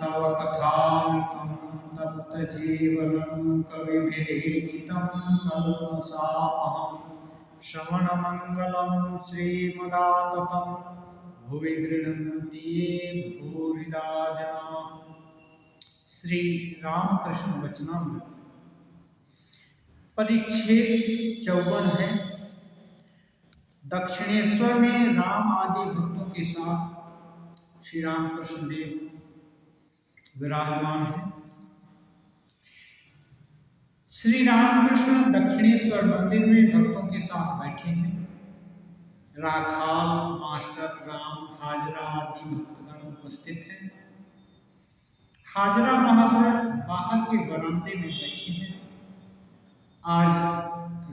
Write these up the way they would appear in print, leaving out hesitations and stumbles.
तव कथामृतं तप्तजीवनं कविभिरीडितं कल्मषापहं श्रवणमङ्गलं श्रीमदाततं भुवि गृह्णन्ति ये भूरिदा जनाः। श्री रामकृष्ण वचनामृत परिच्छेद 54 है। दक्षिणेश्वर में राम आदि भक्तों के साथ श्री रामकृष्ण देव विराजमान है। श्री रामकृष्ण दक्षिणेश्वर मंदिर में भक्तों के साथ बैठे हैं। राखाल, मास्टर राम, हाजरा आदि भक्तगण उपस्थित हैं। हाजरा महाशय बाहर के बरामदे में बैठे हैं। आज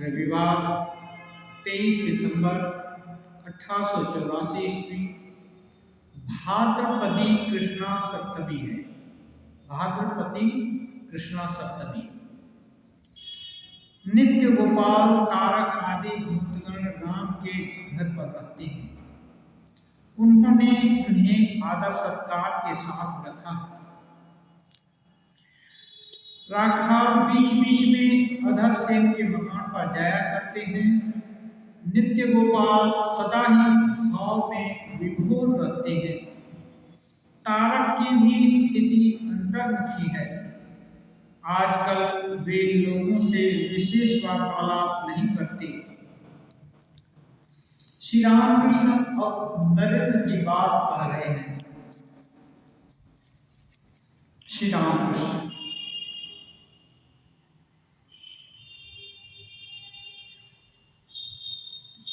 रविवार 23 सितंबर 1884 ईस्वी भाद्रपदी कृष्णा सप्तमी है। भाद्रपदी कृष्णा सप्तमी। नित्य गोपाल, तारक आदि भक्तगण राम के घर पर रहते हैं। उन्होंने उन्हें आदर सत्कार के साथ रखा। राखाल बीच बीच में अधर सेन के मकान पर जाया करते हैं। नित्य गोपाल सदा ही भाव में विभोर रहते हैं। तारक की भी स्थिति अंतर्मुखी है। आजकल वे लोगों से विशेष वार्तालाप नहीं करते। श्री रामकृष्ण अब नरेंद्र की बात कह रहे हैं। श्री रामकृष्ण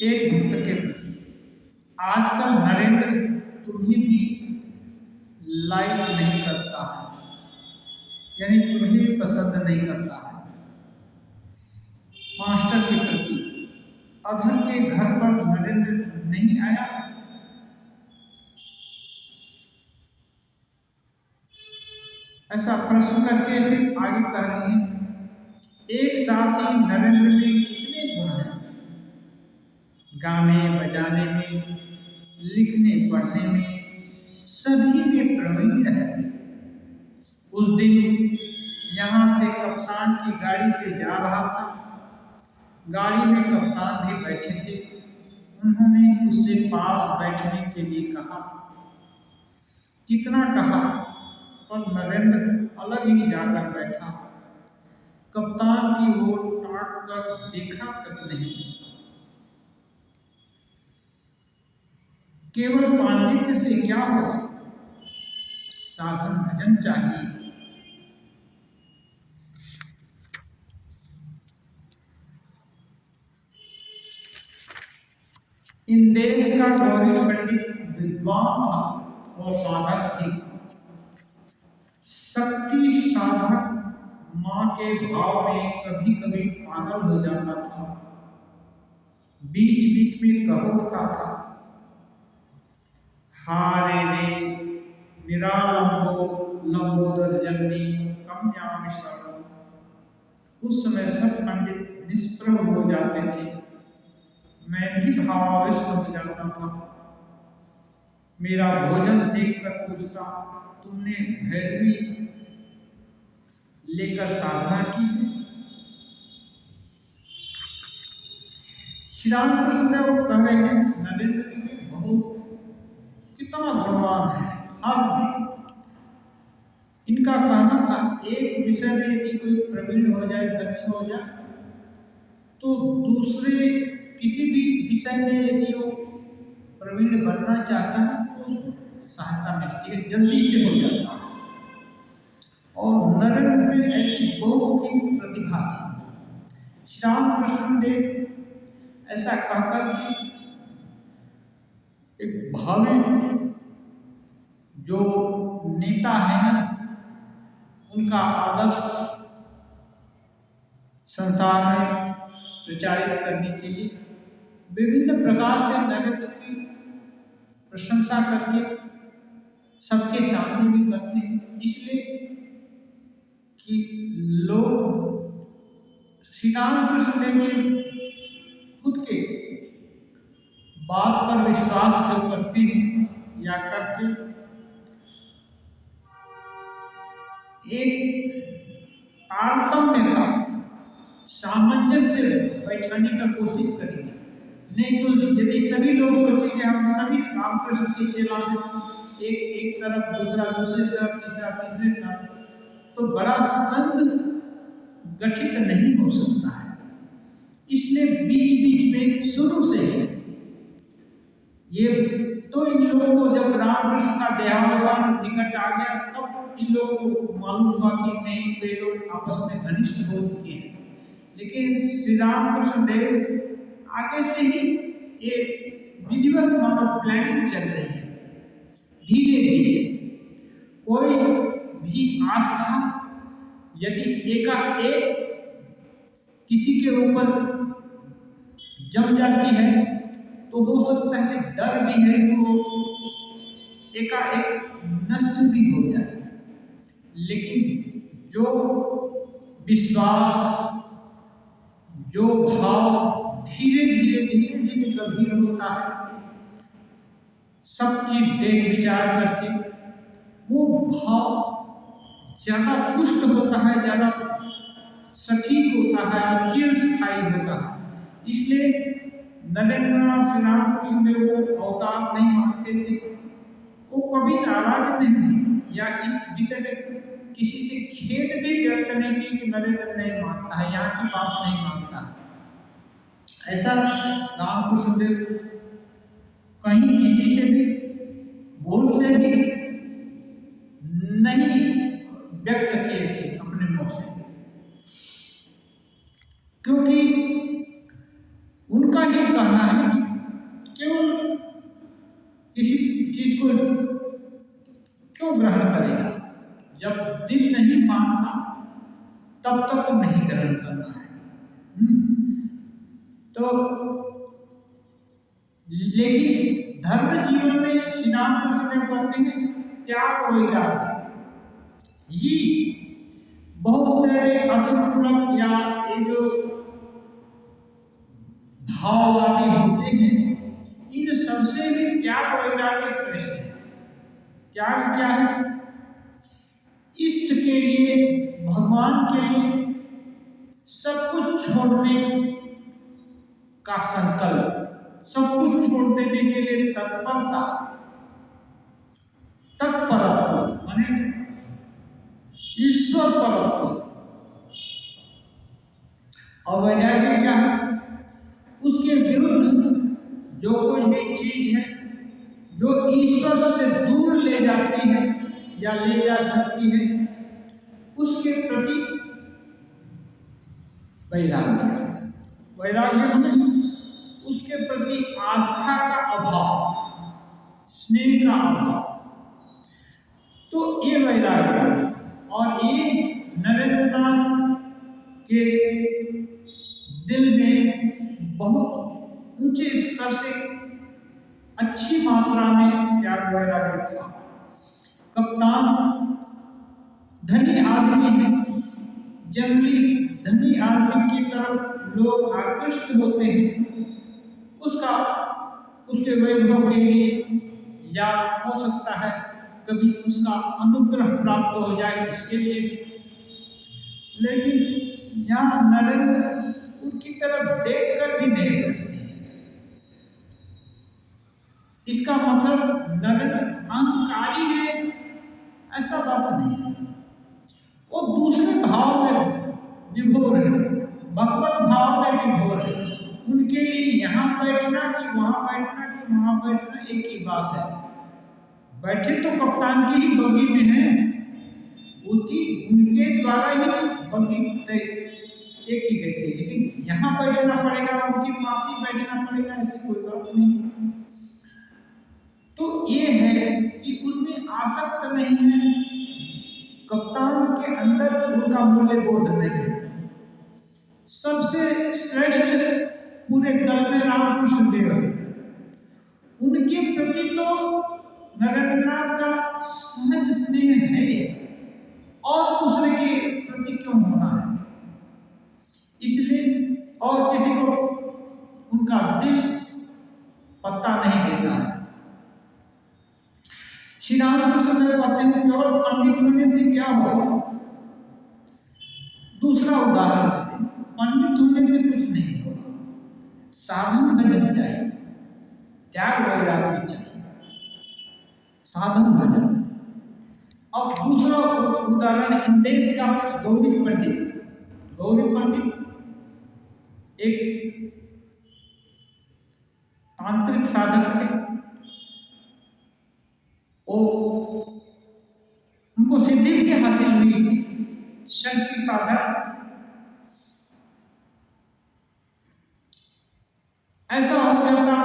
एक भक्त के प्रति आजकल नरेंद्र तुम्हें भी लाइक नहीं करता है, यानी तुम्हें भी पसंद नहीं करता है। मास्टर के प्रति अधर के घर पर नरेंद्र नहीं आया। ऐसा प्रश्न करके फिर आगे कह रहे हैं, एक साथ ही नरेंद्र में कितने गुण हैं। गाने बजाने में, लिखने पढ़ने में, सभी में प्रवीण है। उस दिन यहाँ से कप्तान की गाड़ी से जा रहा था। गाड़ी में कप्तान भी बैठे थे। उन्होंने उससे पास बैठने के लिए कहा। कितना कहा पर नरेंद्र अलग ही जाकर बैठा। कप्तान की ओर ताक कर देखा तक नहीं। केवल पांडित्य से क्या होगा, साधन भजन चाहिए। इन देश का गौरी पंडित विद्वान था और साधक थी। शक्ति साधक मां के भाव में कभी कभी पागल हो जाता था। बीच बीच में कह उठता था, हारे रे निरालंबो लंबोदर जननी कम्यामि शरणं। उस समय सब पंडित निष्प्रभ हो जाते थे। मैं भी भावाविष्ट हो जाता था। मेरा भोजन देखकर पूछता, तुमने भैरवी लेकर साधना की? श्री रामकृष्ण देव कह रहे हैं, नरेंद्र बहुत कितना गुणवान है। अब इनका कहना था, एक विषय में यदि कोई प्रवीण हो जाए, दक्ष हो जाए, तो दूसरे किसी भी विषय में यदि वो प्रवीण बनना चाहता है तो उसको सहायता मिलती है, जल्दी से हो जाता है। और नरेंद्र में ऐसी बहुत ही प्रतिभा थी। श्री रामकृष्ण देव ऐसा कहकर कि एक भावी जो नेता है ना, उनका आदर्श संसार में प्रचारित करने के लिए विभिन्न प्रकार से नरेंद्र की प्रशंसा करके सबके सामने भी करते हैं। इसलिए कि लोग श्री रामकृष्ण देव के खुद के बात पर विश्वास जो करते हैं या करके एक तारतम्य का सामंजस्य बैठाने का कोशिश करेंगे। नहीं तो यदि सभी लोग सोचेंगे हम सभी रामकृष्ण के चेला हैं, एक एक तरफ, दूसरा दूसरी तरफ, तीसरा तीसरे तरफ, तो बड़ा संघ गठित नहीं हो सकता है। इसलिए बीच बीच में शुरू से ये तो इन लोगों को जब रामकृष्ण का देहावसान निकट आ गया तब इन लोगों को मालूम हुआ कि नहीं, वे लोग आपस में घनिष्ठ हो चुके हैं। लेकिन श्री रामकृष्ण देव आगे से ही ये विधिवत मानो प्लानिंग चल रही है। धीरे धीरे कोई भी आस्था यदि एकाएक किसी के ऊपर जम जाती है तो हो सकता है डर भी है कि वो एकाएक नष्ट भी हो जाए। लेकिन जो विश्वास, जो भाव धीरे धीरे धीरे धीरे गंभीर होता है, सब चीज देख विचार करके वो भाव ज्यादा पुष्ट होता है, ज्यादा सटीक होता है और चिरस्थायी होता है। इसलिए नरेंद्रनाथ श्री रामकृष्ण देव को अवतार नहीं मानते थे। वो कभी नाराज नहीं हुए या इस विषय में किसी से खेद भी व्यक्त नहीं की कि नरेंद्र नहीं मानता है, यहाँ की बात नहीं मानता है। ऐसा रामकृष्ण देव कहीं किसी से भी बोल से भी नहीं व्यक्त किए थे अपने मुंह से, क्योंकि उनका ये कहना है कि केवल किसी चीज को क्यों ग्रहण करेगा, जब दिल नहीं मानता तब तक नहीं ग्रहण करना है। तो लेकिन धर्म जीवन में श्री रामकृष्ण देव कहते हैं त्याग वैराग्य, ये बहुत सारे अशुभ या ये जो भाववादी होते हैं, इन सबसे भी त्याग वैराग्य श्रेष्ठ है। त्याग क्या है? इष्ट के लिए, भगवान के लिए सब कुछ छोड़ने का संकल्प, सब कुछ छोड़ देने के लिए तत्परता, तत्परत्व माने ईश्वर परत्व। और वैराग्य क्या है? उसके विरुद्ध जो कोई भी चीज है जो ईश्वर से दूर ले जाती है या ले जा सकती है, उसके प्रति वैराग्य। वैराग्य माने उसके प्रति आस्था का अभाव, स्नेह का अभाव। तो ये वैराग्य है। और ये नरेंद्रनाथ के दिल में बहुत ऊंचे स्तर से अच्छी मात्रा में त्याग वैराग्य था। कप्तान धनी आदमी है, जनरली धनी आदमी की तरफ लोग आकृष्ट होते हैं, उसके वैभव के लिए, या हो सकता है कभी उसका अनुग्रह प्राप्त हो जाए इसके लिए भी। लेकिन यहाँ नरेंद्र उनकी तरफ देखकर भी नहीं बैठते। इसका मतलब नरेंद्र अहंकारी है ऐसा बात नहीं, वो दूसरे भाव में विभोर है, भगवत भाव में विभोर है। उनके लिए यहाँ बैठना कि वहाँ बैठना कि वहाँ बैठना एक ही बात है। बैठे तो कप्तान की ही बग्गी में है, उनके द्वारा ही बग्गी एक ही गई थी, लेकिन यहाँ बैठना पड़ेगा, उनकी पास ही बैठना पड़ेगा, ऐसी कोई बात नहीं। तो ये है कि उनमें आसक्त नहीं है, कप्तान के अंदर उनका मूल्य बोध नहीं है। सबसे श्रेष्ठ पूरे दल में रामकृष्ण देव है। उनके प्रति तो नरेंद्रनाथ का सहज स्नेह है, और दूसरे के प्रति क्यों होना है? इसलिए और किसी को उनका दिल पत्ता नहीं देता है। श्री रामकृष्ण देव कहते हैं केवल पंडित होने से क्या होगा, दूसरा उदाहरण देते हैं। पंडित होने से कुछ नहीं होगा, साधन भजन चाहिए, त्याग वैराग्य चाहिए, साधन भजन। अब दूसरा उदाहरण इन देश का गौरी पंडित। गौरी पंडित एक तांत्रिक साधक थे और उनको सिद्धि भी हासिल हुई थी, शक्ति साधक। ऐसा हो जाता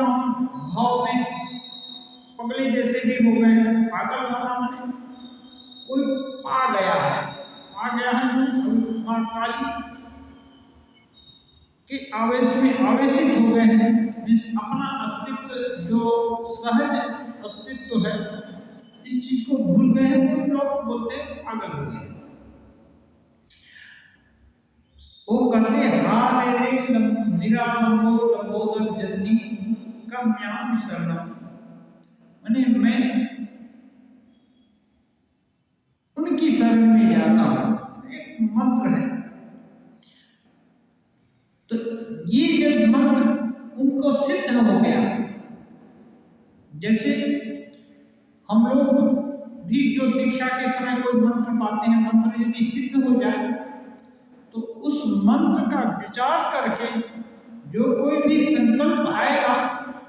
भाव में पगले जैसे भी हो गए। पागल होना माने कोई पा गया है मां काली के आवेश में आवेशित हो गए हैं। अपना अस्तित्व जो सहज अस्तित्व है इस चीज को भूल गए हैं, तो लोग बोलते हैं पागल हो गए। वो कहते हारे रे निरालंबो लंबोदर जननी कम्याम शरणम, माने मैं उनकी शरण में जाता हूं। एक मंत्र है, तो ये जब मंत्र उनको सिद्ध हो गया था, जैसे हम लोग भी जो दीक्षा के समय कोई मंत्र पाते हैं, मंत्र यदि सिद्ध हो जाए तो उस मंत्र का विचार करके जो कोई भी संकल्प आएगा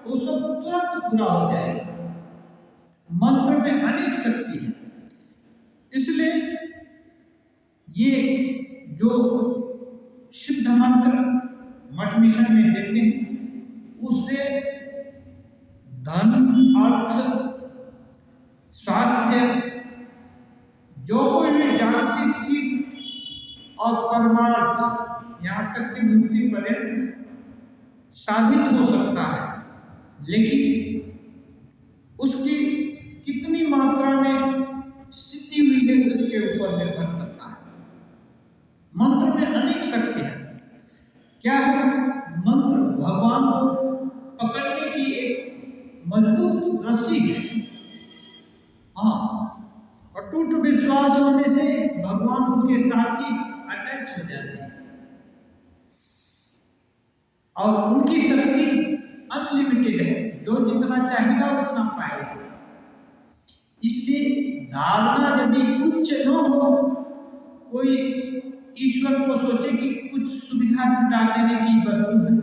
वो सब तुरंत पूरा हो जाएगा। मंत्र में अनेक शक्ति है, इसलिए ये जो सिद्ध मंत्र मठ मिशन में देते हैं उससे धन, अर्थ, स्वास्थ्य, जो कोई भी जागतिक चीज और परमार्थ यहाँ तक कि मुक्ति पर्यंत साधित हो सकता है, लेकिन उसकी कितनी मात्रा में सिद्धि हुई है उसके ऊपर निर्भर करता है। मंत्र में अनेक शक्ति है। क्या है? मंत्र भगवान को पकड़ने की एक मजबूत रस्सी है। हाँ, अटूट विश्वास होने से भगवान उसके साथ ही अटैच हो जाते हैं और उनकी शक्ति अनलिमिटेड है, जो जितना चाहेगा उतना पाएगा। इसलिए धारणा यदि उच्च न हो, कोई ईश्वर को सोचे कि कुछ सुविधा जुटा देने की वस्तु है,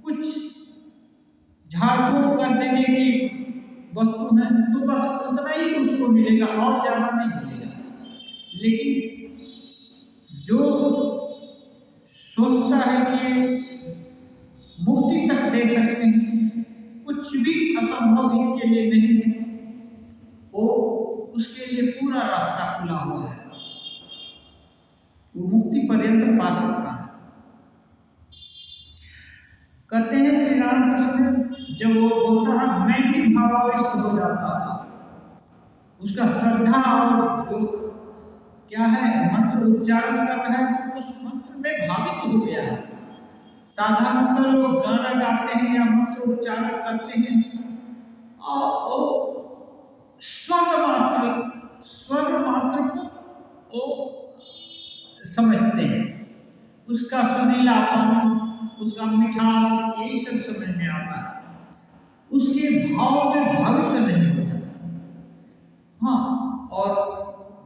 कुछ झाड़ फूक कर देने की वस्तु है, तो बस उतना ही उसको मिलेगा और ज्यादा नहीं मिलेगा। लेकिन जो सोचता है कि मुक्ति तक दे सकते हैं, कुछ भी असंभव इनके लिए नहीं है, वो उसके लिए पूरा रास्ता खुला हुआ है, वो मुक्ति पर्यंत पा सकता है। कहते हैं श्री रामकृष्ण जब वो बोलता था मैं भी भावावेश हो जाता था, उसका श्रद्धा और जो क्या है मंत्र उच्चारण कर रहा है तो उस मंत्र में भावित हो गया है। साधारणतः लोग गाना गाते हैं या मंत्र उच्चारण करते हैं और स्वर मात्र को वो समझते हैं, उसका सुरीलापन, उसका मिठास, यही सब समझ में आता है, उसके भाव में भावित नहीं हो जाते। हाँ, और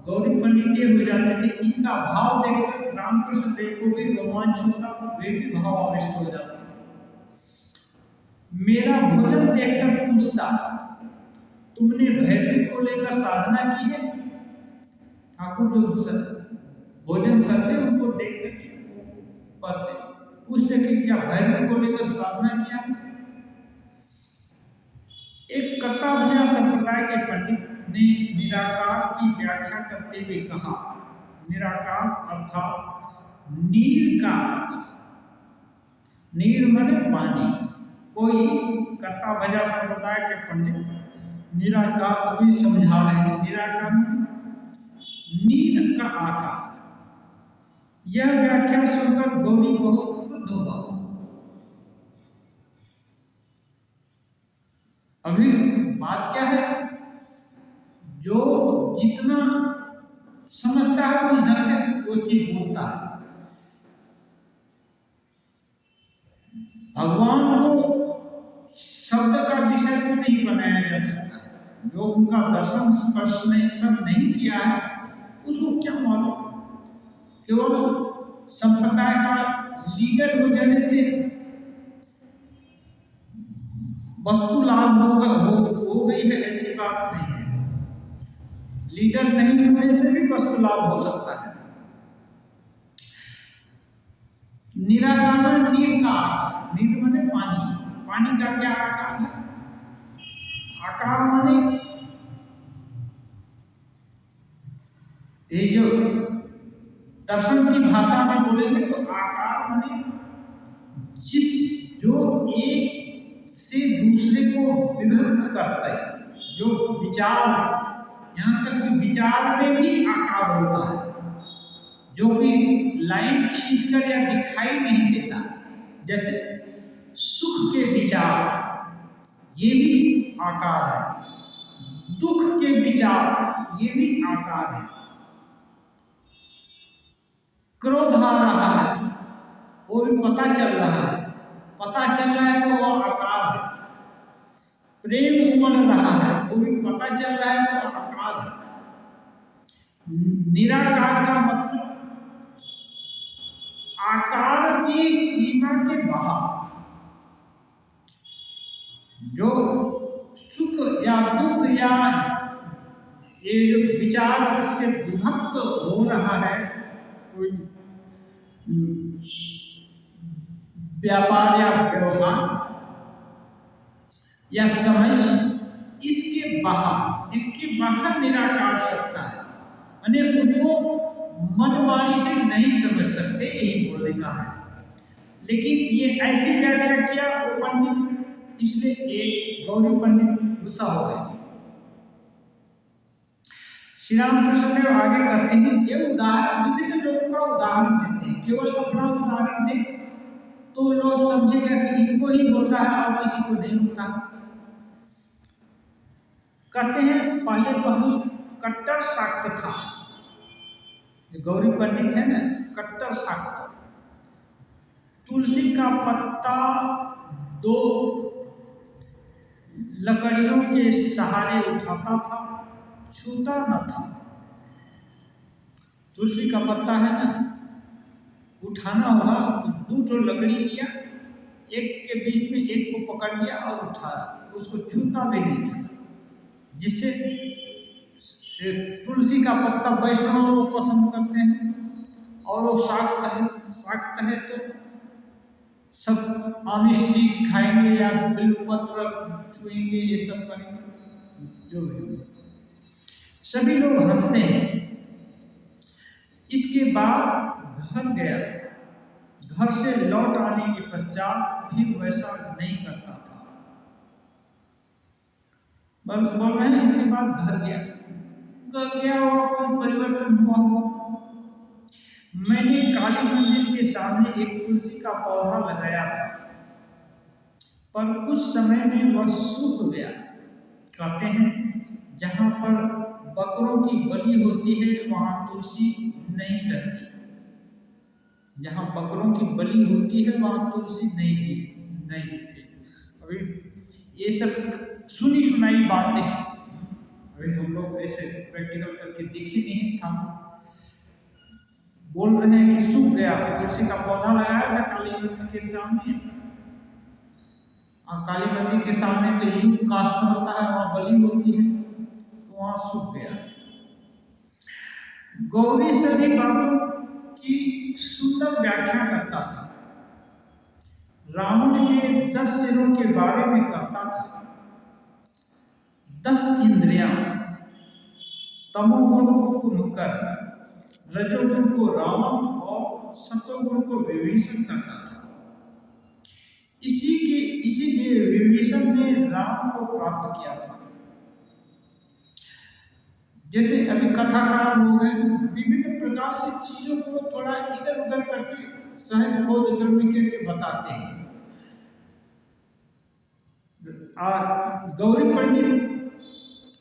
गौरी पंडित ये हो जाते थे, इनका भाव देखकर रामकृष्ण देव को भी रोमांच होता, वे भी भावाविष्ट हो जाते थे। मेरा भोजन देखकर पूछता तुमने भैरवी को लेकर साधना की है? ठाकुर जो भोजन करते उनको देख करके पढ़ते, पूछते कि क्या भैरवी को लेकर साधना किया? एक कर्ता भैया संप्रदाय के पंडित ने निराकार की व्याख्या करते हुए कहा, निराकार अर्थात नीर का आकार, नीर माने पानी। कोई कर्ता भैया संप्रदाय के पंडित निराकार को भी समझा रहे हैं, निराकार नीर का आकार। यह व्याख्या सुनकर गौरी बहुत क्रुद्ध हुआ। अभी बात क्या है, जो जितना समझता है उस ढंग से वो चीज बोलता है। भगवान को शब्द का विषय तो नहीं बनाया जा सकता है। जो उनका दर्शन स्पर्श नहीं सब नहीं किया है उसको क्या मालूम। केवल संप्रदाय का लीडर हो जाने से वस्तु लाभ हो गई है, ऐसी बात नहीं है। लीडर नहीं होने से भी वस्तु लाभ हो सकता है। निराकार निर्कार, निर माने पानी, पानी का क्या आकार है? आकार माने ये जो दर्शन की भाषा में बोलेंगे तो आकार माने जिस जो एक से दूसरे को विभक्त करता है, जो विचार, यहाँ तक कि विचार में भी आकार होता है जो कि लाइन खींचकर या दिखाई नहीं देता। जैसे सुख के विचार ये भी आकार है, दुख के विचार ये भी आकार है, क्रोध आ रहा है वो भी पता चल रहा है, पता चल रहा है तो वो आकार है, प्रेम उमड़ रहा है वो भी पता चल रहा है तो आकार है। निराकार का मतलब आकार की सीमा के बाहर, जो सुख या दुख या ये जो विचार से विभक्त हो रहा है, कोई व्यापार या व्यवहार या समझ, इसके बाहर निराकार सत्ता है। यानी उनको मन वाणी से नहीं समझ सकते, यही बोलने का है। लेकिन ये ऐसी व्याख्या किया वो पंडित, इसलिए एक गौरी पंडित गुस्सा हो गए। श्री रामकृष्ण देव आगे कहते हैं, ये उदाहरण विभिन्न लोगों का उदाहरण देते हैं। केवल अपना उदाहरण दे तो लोग समझेगा कि इनको ही होता है और किसी को नहीं होता है। कहते हैं पहले बहुत कट्टर शाक्त था, गौरी पंडित है ना, कट्टर शाक्त। तुलसी का पत्ता 2 लकड़ियों के सहारे उठाता था, छूता न था। तुलसी का पत्ता है ना, उठाना होगा तो 2 लकड़ी लिया, एक के बीच में एक को पकड़ लिया और उठाया, उसको छूता भी नहीं था। जिससे तुलसी का पत्ता वैष्णव लोग पसंद करते हैं और वो शाक्त है तो सब आमिष चीज खाएंगे या बिल्वपत्र छुएंगे, ये सब करेंगे। जो भी सभी लोग हंसते हैं। इसके बाद घर गया, घर से लौट आने के पश्चात फिर वैसा नहीं करता था। बोल रहे हैं इसके बाद घर गया हुआ कोई परिवर्तन हुआ हो। मैंने काली मंदिर के सामने एक तुलसी का पौधा लगाया था, पर कुछ समय में वह सूख गया। कहते हैं जहाँ पर बकरों की बलि होती है वहाँ तुलसी नहीं रहती, जहाँ बकरों की बलि होती है वहाँ तुलसी नहीं जीती। अभी ये सब सुनी सुनाई बातें हैं, अभी हम लोग ऐसे प्रैक्टिकल करके देखे नहीं। हम बोल रहे हैं कि सूख गया। तुलसी का पौधा लगाया था काली मंदिर के सामने, और काली मंदिर के सामने तो युग कास्ट होता है, वहाँ बलि होती है, तो वहाँ सूख गया। गौरी सभी बातों की सुंदर व्याख्या करता था। रावण के 10 सिरों के बारे में कहता था। 10 इंद्रियां, तमोगुण को कुंभकर्ण, रजोगुण को रावण और सतोगुण को विभीषण कहता था। इसीलिए विभीषण ने राम को प्राप्त किया था। जैसे अभी कथाकार लोग हैं, विभिन्न प्रकार से चीजों को थोड़ा इधर उधर करके सहज बोध करके बताते हैं। गौरी पंडित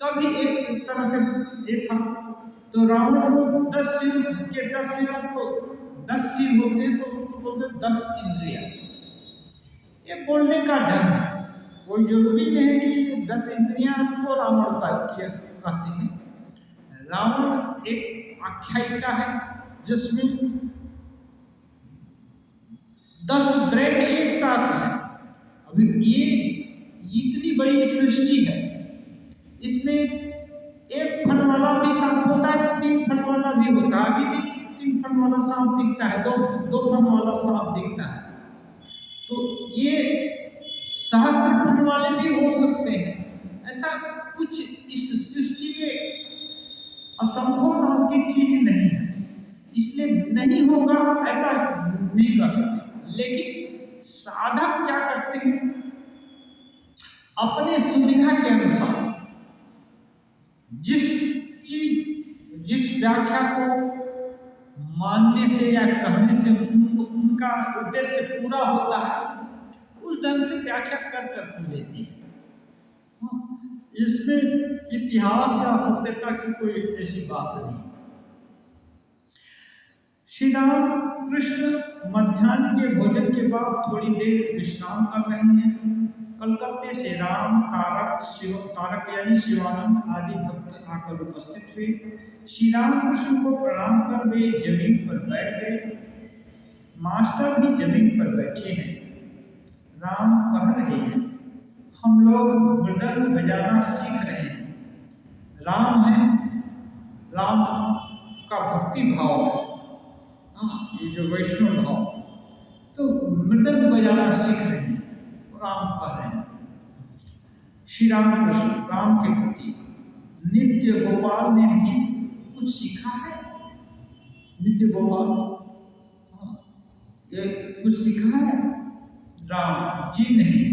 का भी एक तरह से ये था। तो रावण को 10 सिर के 10 सिरों को 10 सिर होते हैं तो उसको बोलते 10 इंद्रियां। ये बोलने का ढंग है। कोई जरूरी नहीं है कि 10 इंद्रियां को रावण का किया कहते हैं। रावण एक आख्यायिका है जिसमें 10 ब्रेड एक साथ है। अभी ये इतनी बड़ी सृष्टि है, इसमें एक फन वाला भी सांप होता है, 3 फन वाला भी होता है। अभी भी 3 फन वाला सांप दिखता है, दो फन वाला सांप दिखता है। तो ये सहस्त्र फन वाले भी हो सकते हैं। ऐसा कुछ इस सृष्टि में असंभव नाम की चीज नहीं है, इसलिए नहीं होगा ऐसा नहीं कर सकते। लेकिन साधक क्या करते हैं, अपने सुविधा के अनुसार जिस व्याख्या को मानने से या कहने से उनका उद्देश्य पूरा होता है, उस ढंग से व्याख्या कर लेते हैं। इसमें इतिहास या सत्यता की कोई ऐसी बात नहीं। श्री राम कृष्ण मध्याह्न के भोजन के बाद थोड़ी देर विश्राम कर रहे हैं। कलकत्ते से राम, तारक यानी शिवानंद आदि भक्त आकर उपस्थित हुए। श्री राम कृष्ण को प्रणाम कर वे जमीन पर बैठ गए। मास्टर भी जमीन पर बैठे हैं। राम कह रहे हैं, हम लोग मृदंग बजाना सीख रहे हैं। राम है, राम का भक्ति भाव है, ये जो वैष्णव भाव, तो मृदंग बजाना सीख रहे हैं। राम कह रहे हैं श्री राम कृष्ण राम के प्रति, नित्य गोपाल ने भी कुछ सीखा है। नित्य गोपाल ये कुछ सीखा है? राम जी नहीं,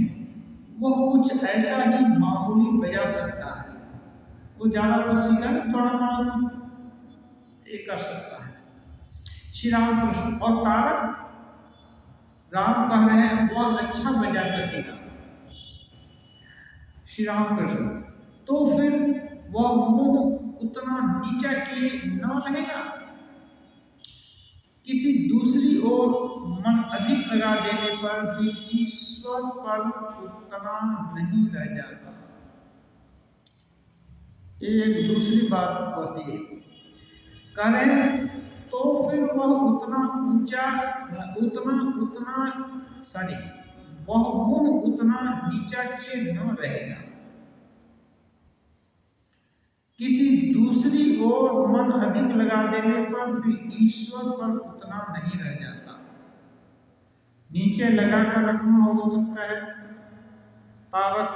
वह कुछ ऐसा ही मामूली बजा सकता है। वो ज्यादा कुछ सीखा नहीं, थोड़ा मोड़ा ये कर सकता है। श्री राम कृष्ण और तारक, राम कह रहे हैं वह अच्छा बजा सकेगा। श्री राम कृष्ण, तो फिर वह मुंह उतना नीचा किए न रहेगा। किसी दूसरी ओर मन अधिक लगा देने पर भी ईश्वर पर उतना नहीं रह जाता। एक दूसरी बात होती है, कह रहे हैं तो फिर वह उतना वह मुंह उतना नीचा किए न रहेगा। किसी दूसरी ओर मन अधिक लगा देने पर भी ईश्वर पर उतना नहीं रह जाता। नीचे लगा कर रखना हो सकता है, तारक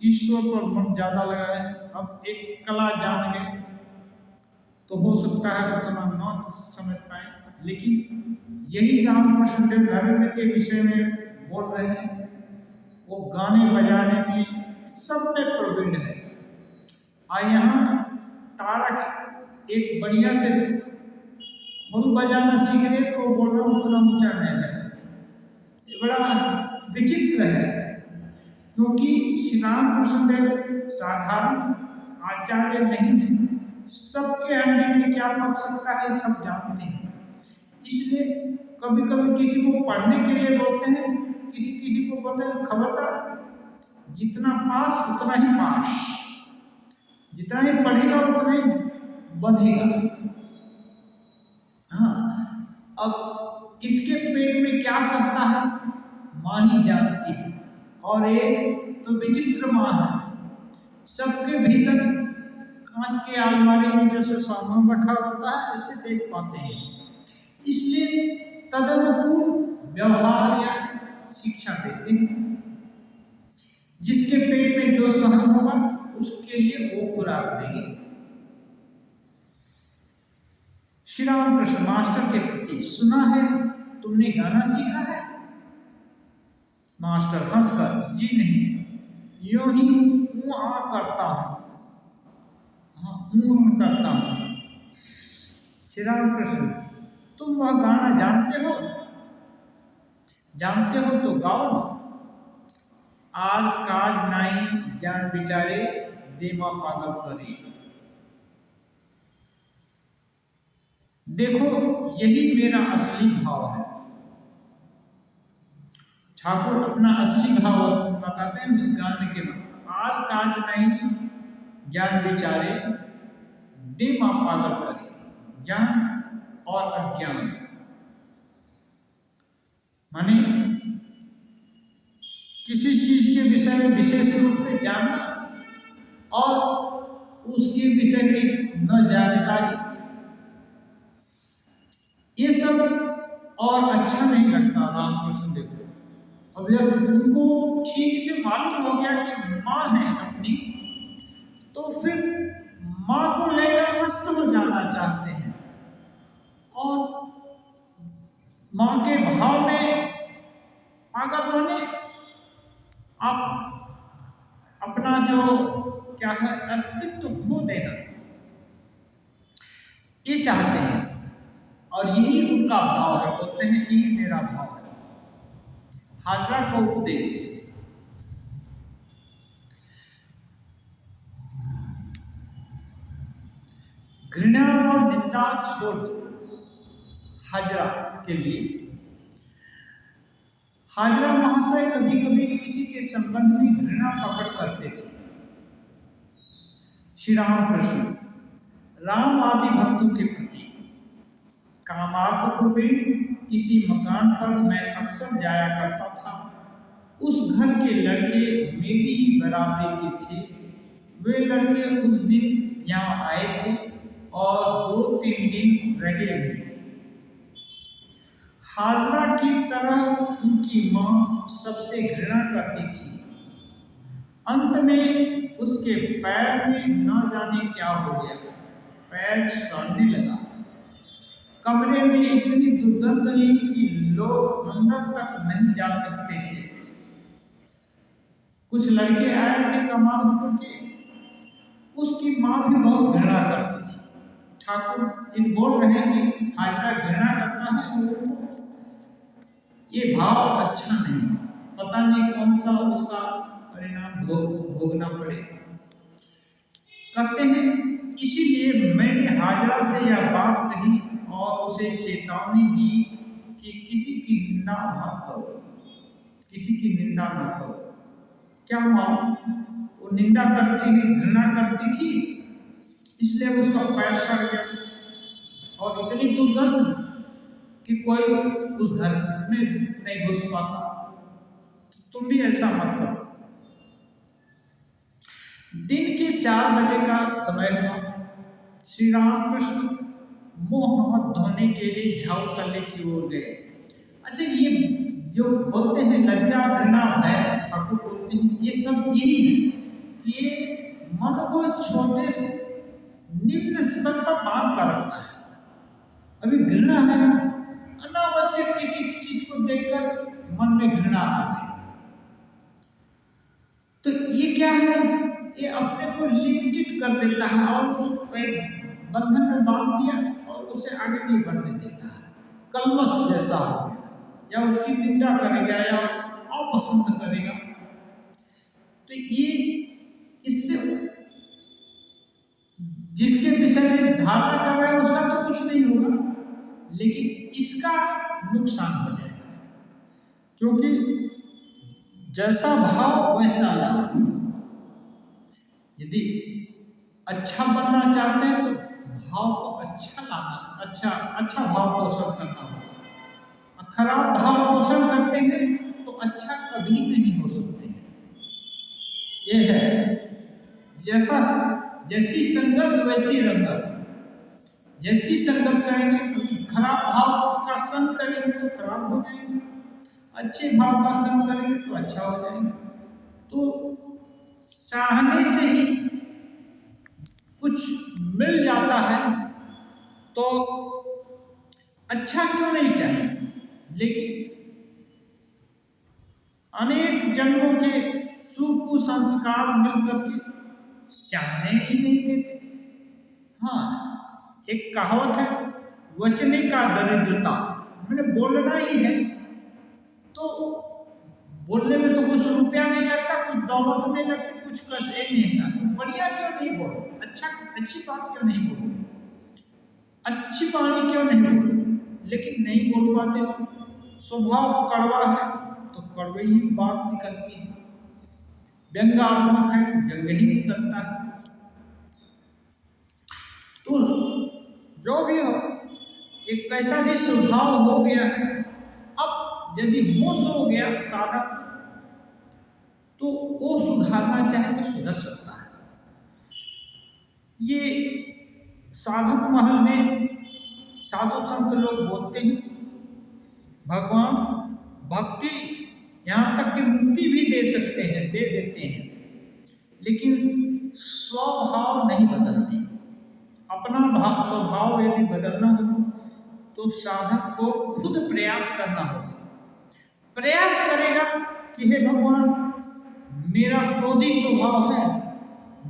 ईश्वर पर मन ज्यादा लगाए, अब एक कला जान गए तो हो सकता है उतना न समझ पाए। लेकिन यही रामकृष्ण देव धर्म के विषय में बोल रहे हैं। वो गाने बजाने में सब में प्रवीण है। और यहाँ तारक एक बढ़िया से खुल बजाना सीख रहे तो बोल रहे उतना ऊंचा नहीं रह सकते। ये बड़ा विचित्र है, क्योंकि श्री रामकृष्ण देव साधारण आचार्य नहीं है। सबके हंडी में क्या पक सकता है सब जानते हैं। इसलिए कभी कभी किसी को पढ़ने के लिए बोलते हैं, किसी को बोलते हैं खबरदार, जितना पास उतना ही पास, जितना ही पढ़ेगा उतना ही बढ़ेगा। हाँ, अब किसके पेट में क्या सकता है माँ ही जानती है। और एक तो विचित्र माँ है, सबके भीतर कांच के अलमारी में जैसे सामान रखा होता है ऐसे देख पाते हैं। इसलिए तदनुकूल व्यवहार या शिक्षा देते हैं। जिसके पेट में जो सहन होगा उसके लिए वो खुराक देंगे। श्री राम कृष्ण मास्टर के प्रति, सुना है तुमने गाना सीखा है? मास्टर हंसकर, जी नहीं, यूं ही आ करता हूं। करता हूं। श्री राम कृष्ण, तुम वह गाना जानते हो? जानते हो तो गाओ ना। आर काज नाई जान बिचारे, देमा पागल करे। देखो यही मेरा असली भाव है। ठाकुर अपना असली भाव बताते हैं उस गाने के बाद, आल काज नहीं ज्ञान विचारे, दे माँ पागल करे ज्ञान और अज्ञान। माने किसी चीज के विषय में विशेष रूप से जानना और उसके विषय की न जानकारी, ये सब और अच्छा नहीं लगता रामकृष्ण देव को। अब जब उनको ठीक से मालूम हो गया कि माँ है अपनी, तो फिर माँ को लेकर मस्त हो जाना चाहते हैं और माँ के भाव में पागल होने, आप अपना जो क्या है अस्तित्व खो देना, ये चाहते हैं। और यही उनका भाव है, बोलते हैं यही मेरा भाव है। हाजरा का उपदेश, घृणा और निंदा छोड़ दो। हाजरा के लिए, हाजरा महाशय कभी कभी किसी के संबंध में घृणा प्रकट करते थे। श्री रामकृष्ण राम आदि भक्तों के प्रति, कामार्थ रूपेण किसी मकान पर मैं अक्सर जाया करता था। उस घर के लड़के मेरी ही बराबरी के थे। वे लड़के उस दिन यहाँ आए थे और 2-3 दिन रहे भी। हाजरा की तरह उनकी माँ सबसे घृणा करती थी। अंत में उसके पैर में न जाने क्या हो गया, पैर सड़ने लगा। कमरे में इतनी दुर्गंध रही कि लोग अंदर तक नहीं जा सकते थे। कुछ लड़के आए थे कमालपुर के, उसकी माँ भी बहुत घृणा करती थी। ठाकुर इस बोल रहे हैं कि हाजरा घृणा करता है लोगों को, ये भाव अच्छा नहीं, पता नहीं कौन सा उसका परिणाम भोगना पड़े। कहते हैं इसीलिए मैंने हाजरा से यह बात कही और उसे चेतावनी दी कि किसी की निंदा मत करो, किसी की निंदा न करो। क्या मालूम वो निंदा करती है, घृणा करती थी, इसलिए उसका पैर सड़ गया और इतनी दुर्गंध कि कोई उस घर में नहीं घुस पाता। तुम भी ऐसा मत करो। दिन के 4 बजे का समय हुआ। श्री रामकृष्ण मुंह हाथ धोने के लिए झाऊ तले की ओर गए। अच्छा, ये जो बोलते हैं लज्जा घृणा है, ठाकुर बोलते हैं ये सब यही है, ये मन को छोटे निम्न स्तर पर बांध कर रखता है। अभी घृणा है, अनावश्यक किसी चीज को देखकर मन में घृणा आ गई, तो ये क्या है, ये अपने को लिमिटेड कर देता है और उसको एक बंधन में बांध दिया और उसे आगे नहीं बढ़ने देता है। कलमश जैसा हो गया, या उसकी निंदा करेगा या अपसंद करेगा। तो ये इससे जिसके विषय में धारणा कर रहा है उसका तो कुछ नहीं होगा, लेकिन इसका नुकसान हो जाएगा, क्योंकि जैसा भाव वैसा लाभ। यदि अच्छा बनना चाहते हैं तो भाव को अच्छा लाना, अच्छा भाव पोषण करना होगा। खराब भाव पोषण करते हैं तो अच्छा कभी नहीं हो सकते हैं। यह है जैसी संगत वैसी रंगत। जैसी संगत करेंगे, खराब भाव का संग करेंगे तो खराब हो जाएंगे, अच्छे भाव का संग करेंगे तो अच्छा हो जाएंगे। तो चाहने से ही कुछ मिल जाता है तो अच्छा क्यों नहीं चाहे, लेकिन अनेक जन्मों के सुकुसंस्कार मिलकर के चाहने ही नहीं देते। हाँ, एक कहावत है, वचने का दरिद्रता, मैंने बोलना ही है तो बोलने में तो कुछ रुपया नहीं लगता, कुछ दौलत नहीं लगती, कुछ कष्ट नहीं होता, तो बढ़िया क्यों नहीं बोलो, अच्छी बात क्यों नहीं बोलो, अच्छी वाणी क्यों नहीं बोलो, लेकिन नहीं बोल पाते। स्वभाव कड़वा है तो कड़वी ही बात निकलती है, व्यंग्यात्मक है तो व्यंग्य ही निकलता है। तो जो भी हो, एक कैसा भी स्वभाव हो गया है, अब यदि होश हो गया साधक तो वो सुधारना चाहे तो सुधर सकता है। ये साधक महल में साधु संत लोग बोलते हैं भगवान भक्ति यहाँ तक कि मुक्ति भी दे सकते हैं, दे देते हैं, लेकिन स्वभाव नहीं बदलते। अपना भाव स्वभाव यदि बदलना हो तो साधक को खुद प्रयास करना होगा। प्रयास करेगा कि हे भगवान, मेरा क्रोधी स्वभाव है,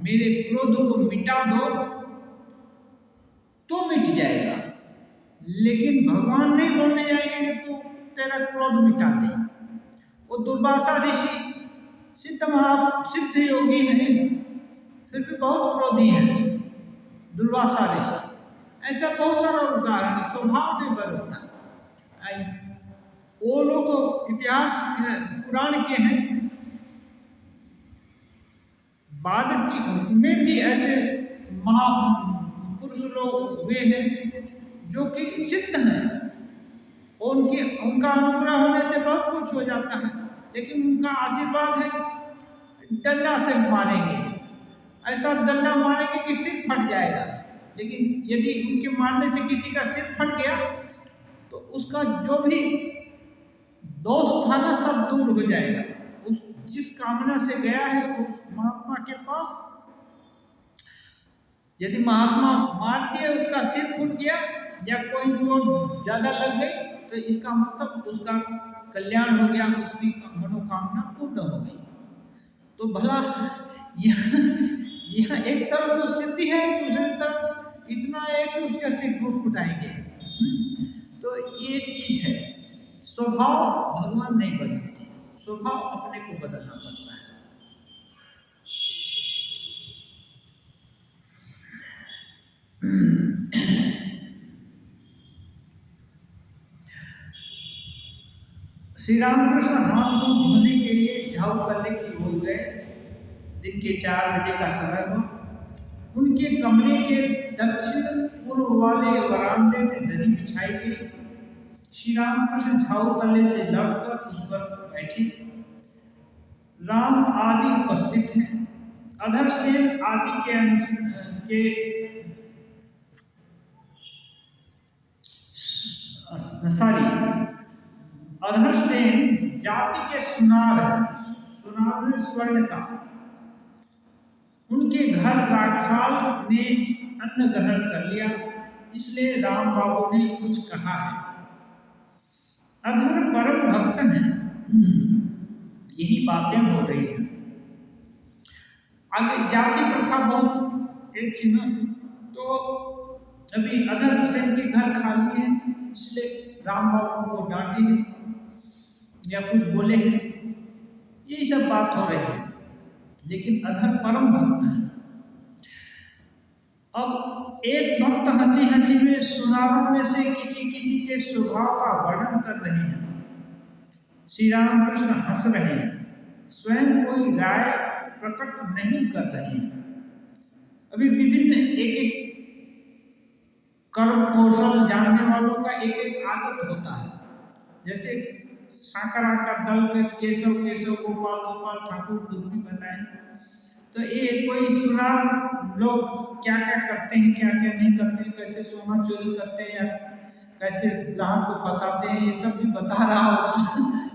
मेरे क्रोध को मिटा दो, तो मिट जाएगा। लेकिन भगवान नहीं बोलने जाएंगे कि तू तेरा क्रोध मिटा दे। वो दुर्वासा ऋषि सिद्ध योगी हैं, फिर भी बहुत क्रोधी हैं दुर्वासा ऋषि। ऐसा बहुत सारा उदाहरण है, स्वभाव नहीं बदलता। वो लोग तो इतिहास पुराण के हैं, बाद में भी ऐसे महापुरुष लोग हुए हैं जो कि सिद्ध हैं, और उनका अनुग्रह होने से बहुत कुछ हो जाता है, लेकिन उनका आशीर्वाद है डंडा से मारेंगे, ऐसा डंडा मारेंगे कि सिर फट जाएगा। लेकिन यदि उनके मारने से किसी का सिर फट गया तो उसका जो भी दोष था ना, सब दूर हो जाएगा। उस जिस कामना से गया है उस महात्मा के पास, यदि महात्मा मार दिए, उसका सिर फूट गया या कोई चोट ज्यादा लग गई, तो इसका मतलब उसका कल्याण हो गया, उसकी मनोकामना पूर्ण हो गई। तो भला यह एक तरफ तो सिद्धि है, दूसरी तरफ इतना है कि उसका सिर को फुटाएंगे। तो ये चीज है, स्वभाव भगवान नहीं बदलते, स्वभाव अपने को बदलना पड़ता है। श्री रामकृष्ण हाथ मुंह धोने के लिए झाऊ तल्ले की ओर गए। दिन के 4 बजे का समय हुआ। उनके कमरे के दक्षिण पूर्व वाले वरांडे में दरी बिछाई गई। श्री रामकृष्ण झाऊ तल्ले से लौटकर उस पर बैठे। राम आदि उपस्थित हैं। अधर सेन आदि के अधर सेन जाति के सुनार में स्वर्ण का। उनके घर राखाल ने अन्न ग्रहण कर लिया, इसलिए राम बाबू ने कुछ कहा है। अधर परम भक्त हैं, यही बातें हो रही हैं। आगे जाति प्रथा बहुत एक थी ना, तो अभी अधर सेन के घर खाली है, इसलिए राम बाबू को डांटे हैं या कुछ बोले हैं, यही सब बात हो रही है। लेकिन अधर परम भक्त है। अब एक भक्त हंसी हंसी में सुनारों में से किसी के स्वभाव का वर्णन कर रहे हैं। श्री रामकृष्ण हंस रहे हैं, स्वयं कोई राय प्रकट नहीं कर रहे हैं। अभी विभिन्न एक कर्म कौशल जानने वालों का एक आदत होता है। जैसे साकरा का दल के केशव गोपाल ठाकुर खुद भी बताएं, तो ये कोई सुनार लोग क्या क्या करते हैं, क्या क्या नहीं करते हैं, कैसे सोना चोरी करते हैं या कैसे ग्राहक को फंसाते हैं, ये सब भी बता रहा होगा।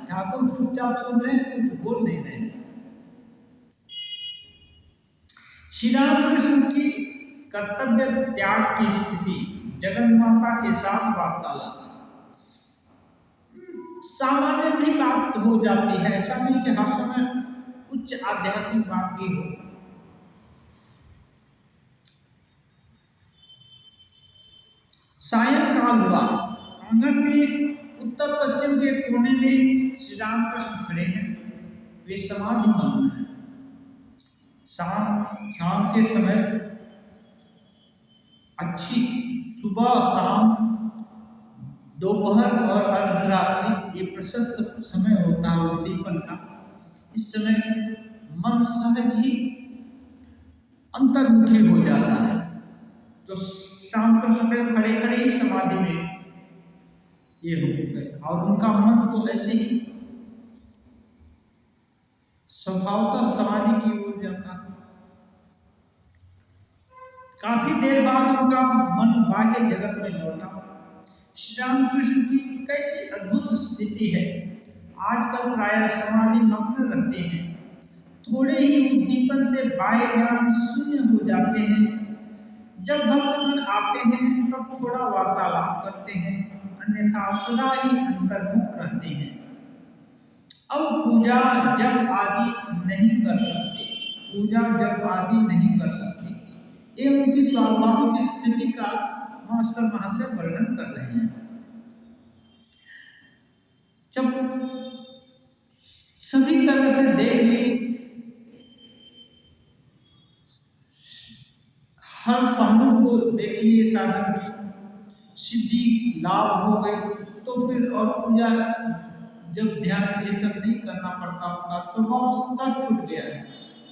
ठाकुर चुपचाप सुन रहे हैं, कुछ बोल नहीं रहे हैं। श्री रामकृष्ण की कर्तव्य त्याग की स्थिति, जगन्माता के साथ वार्तालाप सामान्य भी बात हो जाती है। ऐसा नहीं कि हर समय उच्च आध्यात्मिक बात भी हो। सायंकाल हुआ। आंगन में उत्तर पश्चिम के कोने में श्री रामकृष्ण खड़े हैं। वे समाधि मग्न हैं। शाम के समय अच्छी सुबह शाम दोपहर और अर्धरात्रि ये प्रशस्त समय होता है उद्दीपन का। इस समय मन सहज ही अंतर्मुखी हो जाता है। तो शाम के समय खड़े खड़े ही समाधि में ये हो गए और उनका मन तो ऐसे ही स्वभावतः समाधि की ओर जाता है। काफी देर बाद उनका मन बाह्य जगत में लौटा। श्री रामकृष्ण की कैसी अद्भुत स्थिति है। आजकल प्रायः समाधि मग्न रहते हैं, थोड़े ही उद्दीपन से बाह्य ज्ञान शून्य हो जाते हैं। जब भक्तगण आते हैं तब थोड़ा वार्तालाप करते हैं, अन्यथा सदा ही अंतर्मुख रहते हैं। अब पूजा जप आदि नहीं कर सकते, पूजा जप आदि नहीं कर सकते। ये उनकी स्वाभाविक स्थिति का मास्टर महाशय वर्णन कर रहे हैं। जब सभी तरह से देख ली, हर पहलू को देख लिए, साधन की सिद्धि लाभ हो गई, तो फिर और पूजा जब ध्यान ये सब नहीं करना पड़ता, उनका स्वभाव छूट गया है।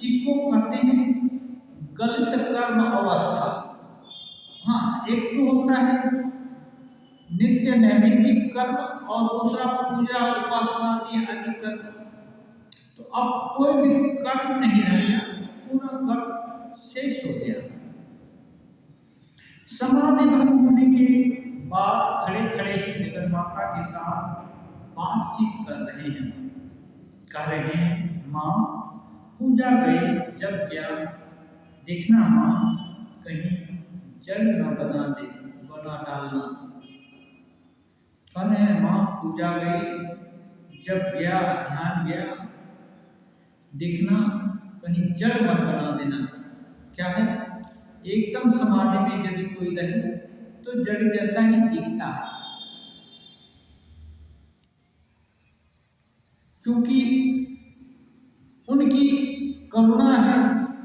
इसको कहते हैं गलित कर्म अवस्था। हाँ, एक तो होता है नित्य नैमित्तिक कर्म और दूसरा पूजा उपासना आदि कर्म। तो अब कोई भी कर्म नहीं रह गया, पूरा कर्म शेष हो गया। समाधि भंग होने के बाद खड़े खड़े ही जगत माता के साथ बातचीत कर रहे हैं। कह रहे हैं, माँ पूजा गई जब गया, देखना माँ कहीं जल न बना डालना। कह रहे हैं, माँ पूजा गई जब गया, ध्यान गया, देखना कहीं जड़ मत बना देना। क्या है, एकदम समाधि में यदि कोई रहे तो जड़ जैसा ही दिखता है, क्योंकि उनकी करुणा है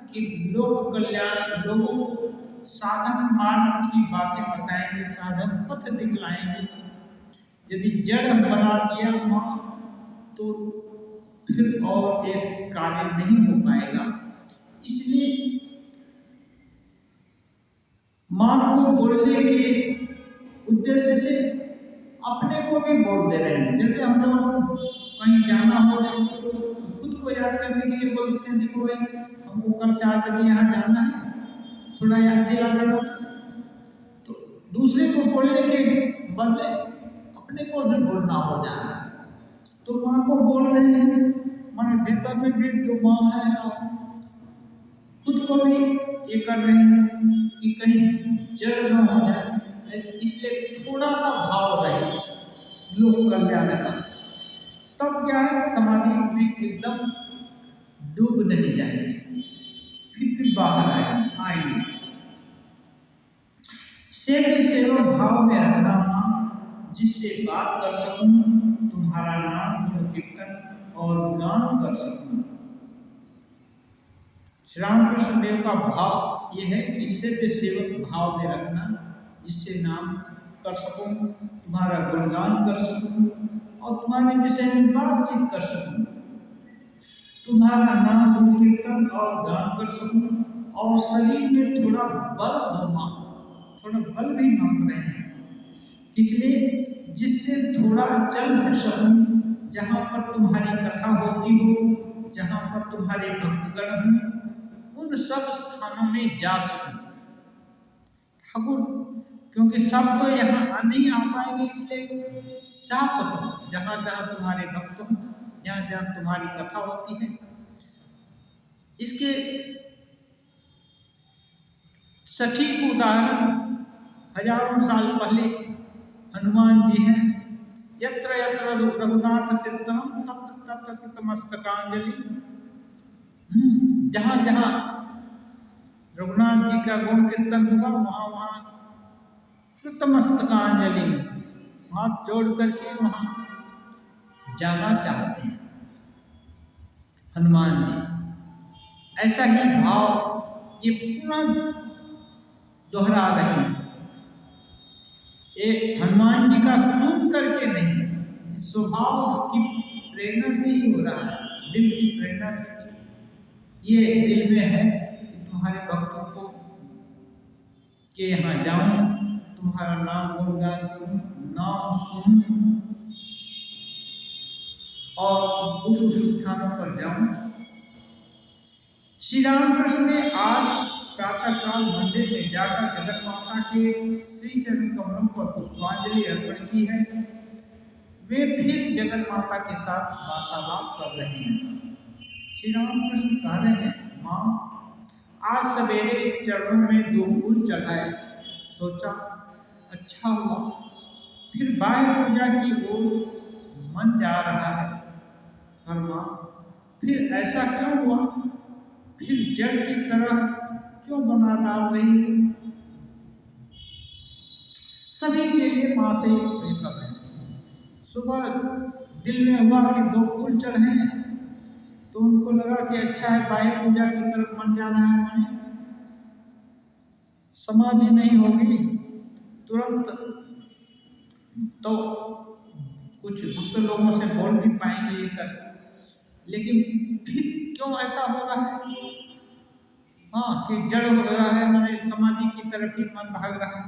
कि लोक कल्याण, लोगों को साधन मार्ग की बातें बताएंगे, साधन पथ दिखलाएंगे। यदि जड़ बना दिया माँ तो फिर और ये कार्य नहीं हो पाएगा। इसलिए माँ को बोलने के उद्देश्य से अपने को भी बोल दे रहे हैं। जैसे हम लोग को कहीं जाना हो, तो खुद को याद करने के लिए बोल देते हैं, देखो भाई हमको कल 4 बजे यहाँ जाना है, थोड़ा याद दिला देना। तो दूसरे को बोलने के बदले अपने को भी बोलना हो जा रहा है। तो माँ को बोल रहे हैं, माने भीतर में भी जो माँ है और खुद को भी ये कर रहे हैं कि कहीं जड़ न हो जाए, इसलिए थोड़ा सा भाव रहे लोक कल्याण का। तब क्या है, समाधि में एकदम डूब नहीं जाएंगे, फिर बाहर आएंगे। सेवक भाव में रखना माँ, जिससे बात कर सकूं, तुम्हारा नाम गुण कीर्तन और गान कर सकूं। श्री रामकृष्ण देव का भाव यह है कि सेवक भाव में रखना, जिससे नाम कर सकूं, तुम्हारा गुणगान कर सकूं और तुम्हारे विषय में बातचीत कर सकूं, तुम्हारा नाम गुण कीर्तन और गान कर सकूं, और शरीर में थोड़ा बल दो माँ, थोड़ा बल भी मांग रहे हैं, इसलिए जिससे थोड़ा चल फिर सकूं, जहाँ पर तुम्हारी कथा होती हो, जहाँ पर तुम्हारे भक्तगण हों, उन सब स्थानों में जा सकूं ठाकुर, क्योंकि सब तो यहाँ नहीं आ पाएंगे, इसलिए जा सकूं जहाँ जहाँ तुम्हारे भक्त हों, जहाँ जहाँ तुम्हारी कथा होती है। इसके सटीक उदाहरण हजारों साल पहले हनुमान जी हैं। यत्र यत्र रघुनाथ कीर्तनम तत्र तत्र कृतमस्तकांजलि। जहाँ जहाँ रघुनाथ जी का गुण कीर्तन हुआ, वहाँ वहाँ कृतमस्तकांजलि, हाथ जोड़ करके वहाँ जाना चाहते हैं हनुमान जी। ऐसा ही भाव ये पूरा दोहरा रहे हैं। एक हनुमान जी का सुन करके नहीं, स्वभाव की प्रेरणा से ही हो रहा है, दिल की प्रेरणा से ही। ये दिल में है कि तुम्हारे भक्तों को के यहाँ जाऊं, तुम्हारा नाम गुणगान करूं, नाम सुनूं और उस स्थानों पर जाऊं। श्री रामकृष्ण ने आज प्रातःकाल मंदिर में जाकर जगत माता के श्री चरण कमलों पर पुष्पांजलि अर्पण की है। वे फिर जगत माता के साथ वार्तालाप कर रहे हैं। श्री रामकृष्ण कह रहे हैं, माँ आज सवेरे चरणों में 2 फूल चढ़ाए, सोचा अच्छा हुआ। फिर बाह्य पूजा की ओर मन जा रहा है, पर माँ फिर ऐसा क्यों हुआ? फिर जड़ की तरह क्यों बना डाल रही है? सभी के लिए माँ से बेकब है। सुबह दिल में हुआ कि 2 फूल चढ़े, तो उनको लगा कि अच्छा है, बाह्य पूजा की तरफ मन जाना है, हमें समाधि नहीं होगी तुरंत तो कुछ भक्त लोगों से बोल भी पाएंगे ये कर, लेकिन फिर क्यों ऐसा हो रहा है? हाँ, कि जड़ हो रहा है, मैंने समाधि की तरफ ही मन भाग रहा है।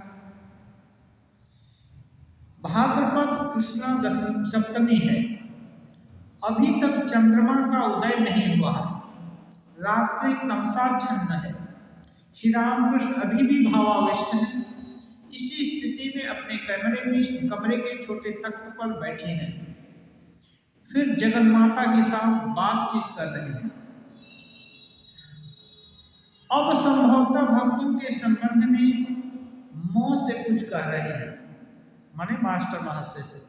भाद्रपद कृष्णा सप्तमी है, अभी तक चंद्रमा का उदय नहीं हुआ है, रात्रि तमसाच्छन्न है। श्री रामकृष्ण अभी भी भावाविष्ट हैं। इसी स्थिति में अपने कमरे के छोटे तख्त पर बैठे हैं। फिर जगन्माता के साथ बातचीत कर रहे हैं। अब संभवतः भक्तों के संबंध में मोह से कुछ कह रहे हैं, माने मास्टर महाशय से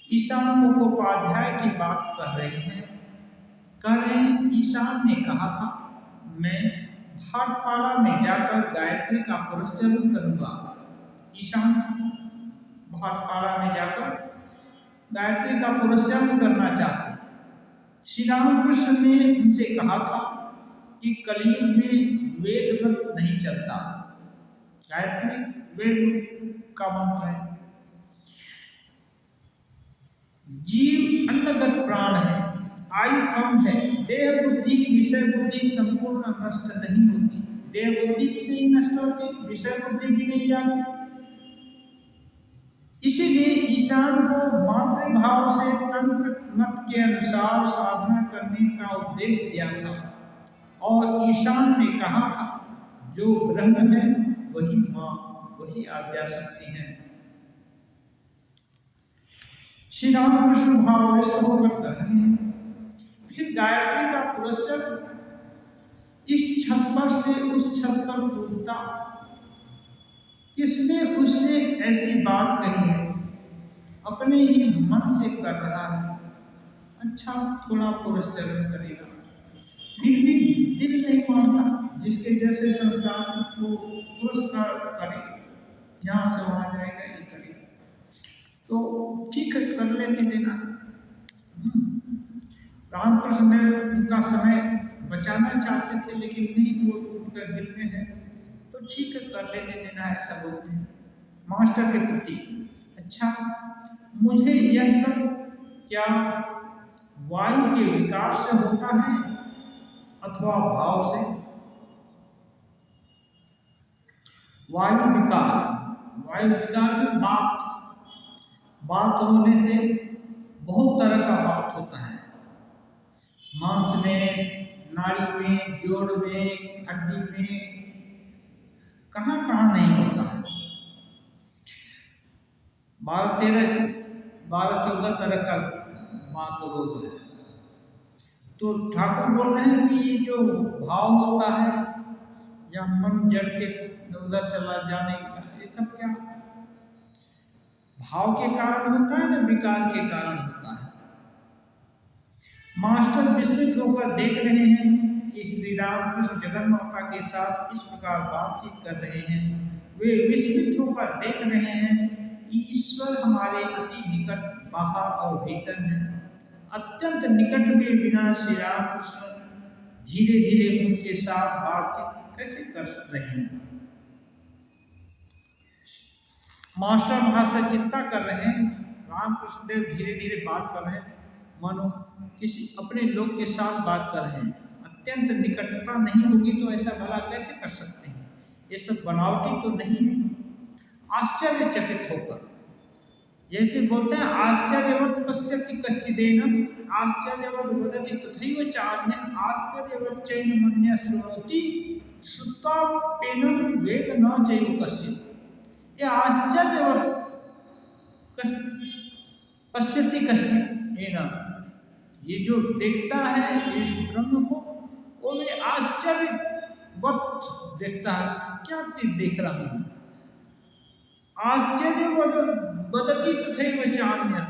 ईशान मुखोपाध्याय की बात कर रहे हैं। कह रहे हैं, ईशान ने कहा था मैं भाटपाड़ा में जाकर गायत्री का पुरस्चरण करूंगा। ईशान भाटपाड़ा में जाकर गायत्री का पुरस्चरण करना चाहते। श्री रामकृष्ण ने उनसे कहा था कि कलयुग में वेद मंत्र नहीं चलता, गायत्री वेद का मंत्र है। जीव अन्नगत प्राण है, आयु कम है, देह बुद्धि विषय बुद्धि संपूर्ण नष्ट नहीं होती, देह बुद्धि भी नहीं नष्ट होती, विषय बुद्धि भी नहीं जाती। इसीलिए ईशान को मातृभाव से तंत्र मत के अनुसार साधना करने का उपदेश दिया था और ईशान ने कहा था जो ब्रह्म है वही माँ, वही आद्याशक्ति है। श्री रामकृष्ण भावाविष्ट होकर कर रहे हैं। फिर गायत्री का पुरस्चरण इस छप्पर से उस छप्पर कूदता। किसने उससे ऐसी बात कही है? अपने ही मन से कर रहा है। अच्छा, थोड़ा पुरस्चरण करेगा, फिर भी दिल नहीं मानता। जिसके जैसे संस्कार को पुरस्कार करे, यहाँ से वहाँ जाएगा, ये करे तो ठीक है, कर लेने देना। रामकृष्ण ने उनका समय बचाना चाहते थे, लेकिन नहीं, वो उनके दिल में है तो ठीक है, कर लेने देना, ऐसा बोलते हैं मास्टर के प्रति। अच्छा, मुझे यह सब क्या वायु के विकार से होता है अथवा भाव से? वायु विकार में बात होने से बहुत तरह का बात होता है। मांस में, नाड़ी में, जोड़ में, हड्डी में, कहाँ नहीं होता है। 12-14 तरह का बात रोग है। तो ठाकुर बोल रहे हैं कि जो भाव होता है या मन जड़ के उधर चला जाने का, ये सब क्या भाव के कारण होता है ना, विकार के कारण होता है। मास्टर विस्मित होकर देख रहे हैं कि श्री रामकृष्ण जगन्माता के साथ इस प्रकार बातचीत कर रहे हैं। वे विस्मित होकर देख रहे हैं, ईश्वर हमारे अति निकट बाहर और भीतर है। अत्यंत निकट हुए बिना श्री रामकृष्ण धीरे धीरे उनके साथ बातचीत कैसे कर रहे हैं? मास्टर महाशय चिंता कर रहे हैं, रामकृष्ण देव धीरे धीरे बात कर रहे हैं, मानो किसी अपने लोग के साथ बात कर रहे हैं। अत्यंत निकटता नहीं होगी तो ऐसा भला कैसे कर सकते हैं, ये सब बनावटी तो नहीं है। आश्चर्यचकित होकर, जैसे बोलते हैं आश्चर्यवत् पश्यति कश्चिदेनम आश्चर्यवत् वदति तथैव चान्यः आश्चर्यवत् चैन मन्यः शृणोति श्रुत्वाप्येनं वेद न चैव कश्चित्। ये आश्चर्यवत् पश्यति कश्चिदेनम, ये जो देखता है इस ब्रह्म को, वो भी आश्चर्यवत् देखता है। क्या चीज देख रहा हूँ? आश्चर्य बदती तथैव चान्यः।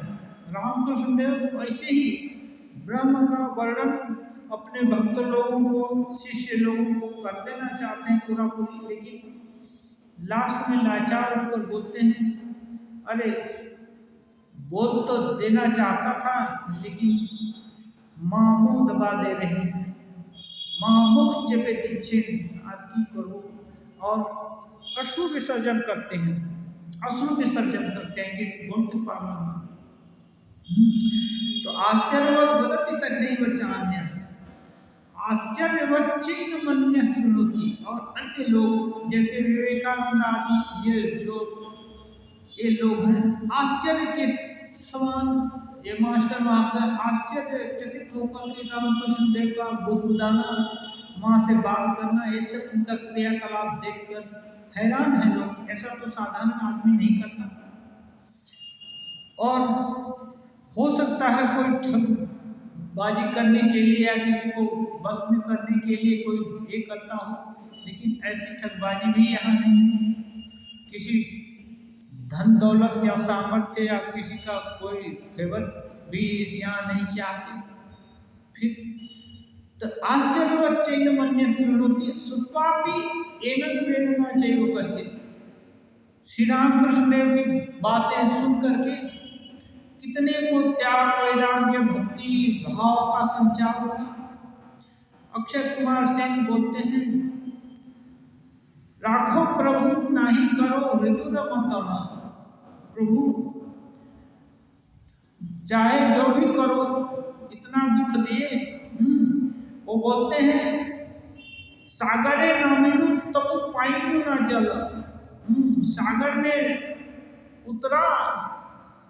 रामकृष्ण देव ऐसे ही ब्रह्म का वर्णन अपने भक्त लोगों को, शिष्य लोगों को कर देना चाहते हैं पूरा पूरी, लेकिन लास्ट में लाचार होकर बोलते हैं, अरे बोल तो देना चाहता था लेकिन माँ मुँह दबा दे रही है, माँ मुख चेपे दीक्षित आज की करो, और अश्रु विसर्जन करते हैं, अश्रु विसर्जन करते हैं कि बोलते पाना। तो आश्चर्यवत् वदति तथैव चान्यः आश्चर्यवत् चैन मन्यः शृणोति। और अन्य लोग जैसे विवेकानंद आदि ये लोग हैं, आश्चर्य के समान ये मास्टर महाशय आश्चर्यचकित होकर के रामकृष्ण देव का बुदबुदाना, माँ से बात करना, ये सब उनका क्रियाकलाप देखकर हैरान है लोग। ऐसा तो साधारण आदमी नहीं करता। और हो सकता है कोई ठगबाजी करने के लिए या किसी को बस में करने के लिए कोई ये करता हो, लेकिन ऐसी ठगबाजी भी यहाँ नहीं है। किसी धन दौलत या सामर्थ्य या किसी का कोई फेवर भी यहाँ नहीं चाहते। फिर तो आश्चर्यवत् चैन मन्यः शृणोति श्रुत्वापि एनं वेद न चैव कश्चित्। श्री रामकृष्ण देव की बातें सुन करके कितने को त्याग, वैराग्य, भक्ति भाव का संचार हुआ। अक्षय कुमार सिंह बोलते हैं, राखो प्रभु नाही करो हृदय मतना। प्रभु चाहे जो भी करो, इतना दुख दिए। वो बोलते हैं, सागरे न मिलू तब पाइलू न जल। सागर में उतरा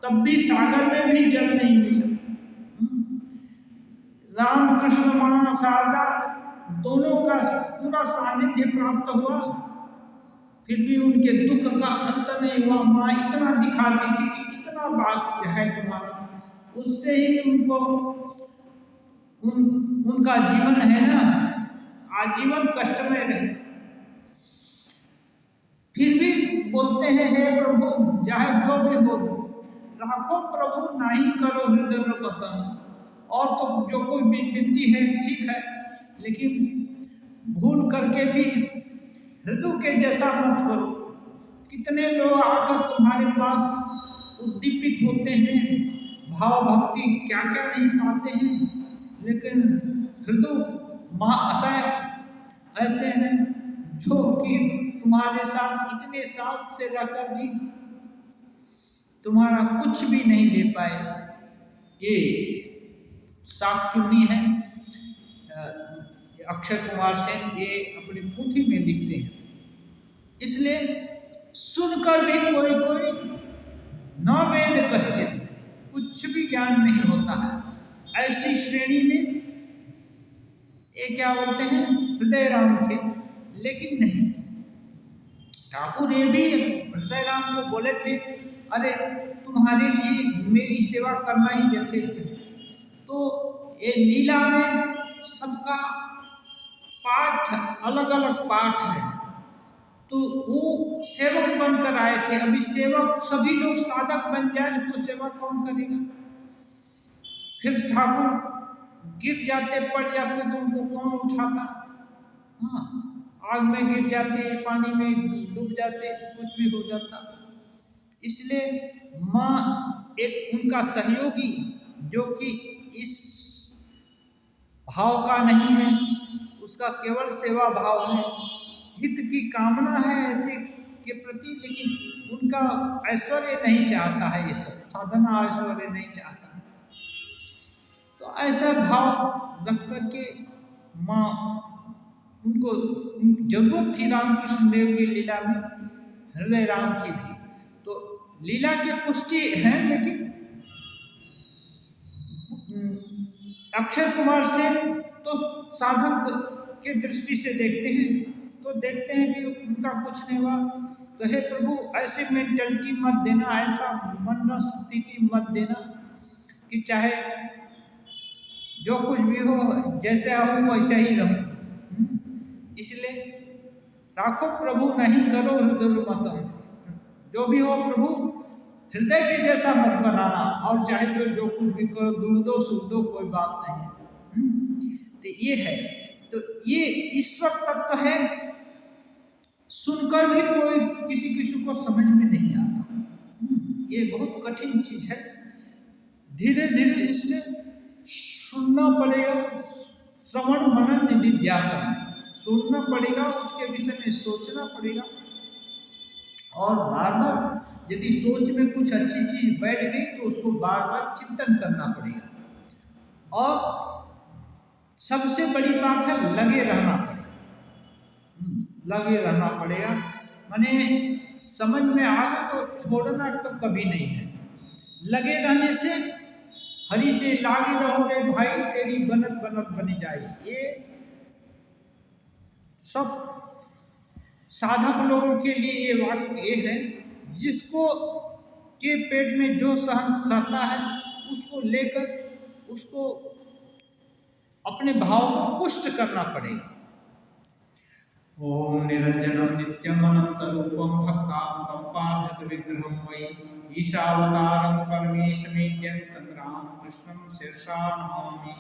तब भी सागर में भी जल नहीं मिला। रामकृष्ण मां शारदा दोनों का पूरा सानिध्य प्राप्त हुआ, फिर भी उनके दुख का अंत नहीं हुआ। माँ इतना दिखाती थी कि इतना भाग्य है तुम्हारा, उससे ही उनको उनका जीवन है ना आजीवन कष्टमय रहे। फिर भी बोलते हैं, हे प्रभु चाहे जो भी हो, राखो प्रभु नहीं करो हृदय पतन। और तो जो कोई विनती है ठीक है, लेकिन भूल करके भी हृदय के जैसा मत करो। कितने लोग आकर तुम्हारे पास उद्दीपित होते हैं, भाव भक्ति क्या क्या नहीं पाते हैं, लेकिन हृदय महाशय ऐसे हैं जो कि तुम्हारे साथ इतने साल से रहकर भी तुम्हारा कुछ भी नहीं ले पाए। ये साक्षुनी है अक्षय कुमार सेन, ये अपनी पोथी में लिखते हैं। इसलिए सुनकर भी कोई कोई न वेद कश्चित्, कुछ भी ज्ञान नहीं होता है। ऐसी श्रेणी में ये क्या बोलते हैं, हृदय राम थे, लेकिन नहीं। ठाकुर ये भी हृदय राम को बोले थे, अरे तुम्हारे लिए मेरी सेवा करना ही यथेष्ट है। तो ये लीला में सबका पाठ अलग अलग पाठ है, तो वो सेवक बनकर आए थे। अभी सेवक सभी लोग साधक बन जाए तो सेवा कौन करेगा? फिर ठाकुर गिर जाते, पड़ जाते तो उनको कौन उठाता? हाँ, आग में गिर जाते, पानी में डूब जाते, कुछ भी हो जाता। इसलिए माँ एक उनका सहयोगी, जो कि इस भाव का नहीं है, उसका केवल सेवा भाव है, हित की कामना है ऐसे के प्रति, लेकिन उनका ऐश्वर्य नहीं चाहता है, ये सब साधना ऐश्वर्य नहीं चाहता है। तो ऐसा भाव रख करके माँ उनको जरूरत थी रामकृष्ण देव की लीला में, हृदय राम की भी, तो लीला की पुष्टि है। लेकिन अक्षय कुमार सेन तो साधक के दृष्टि से देखते हैं, तो देखते हैं कि उनका कुछ नहीं हुआ, तो हे प्रभु ऐसे मेंटलिटी मत देना, ऐसा मन स्थिति मत देना कि चाहे जो कुछ भी हो, जैसे हूँ वैसा ही रहूँ। इसलिए राखो प्रभु नहीं करो हृदय मतम, जो भी हो प्रभु हृदय के जैसा मत बनाना, और चाहे तो जो कुछ भी करो, दूर दो सुख दो, कोई बात नहीं है। तो ये है, तो ये ईश्वर तत्व है, सुनकर भी कोई किसी को समझ में नहीं आता। ये बहुत कठिन चीज है, धीरे धीरे इसमें सुनना पड़ेगा, श्रवण मनन निधिध्यासन, सुनना पड़ेगा, उसके विषय में सोचना पड़ेगा, और बार बार यदि सोच में कुछ अच्छी चीज बैठ गई तो उसको बार बार चिंतन करना पड़ेगा, और सबसे बड़ी बात है लगे रहना पड़ेगा। लगे रहना पड़ेगा, माने समझ में आ गया तो छोड़ना तो कभी नहीं है। लगे रहने से हरि से लागे रहो रे भाई, तेरी बनत बनत बनी जाए, ये सब साधक लोगों के लिए ये वाक्य ये है। जिसको के पेट में जो सहता है उसको लेकर उसको अपने भाव को पुष्ट करना पड़ेगा। ओम निरंजनम नित्यम अनंत रूपम भक्ताम कंपाधृत विग्रहम वै ईशावतारम परमेशमेद्यं तं रामकृष्णं शीर्षा नमामि।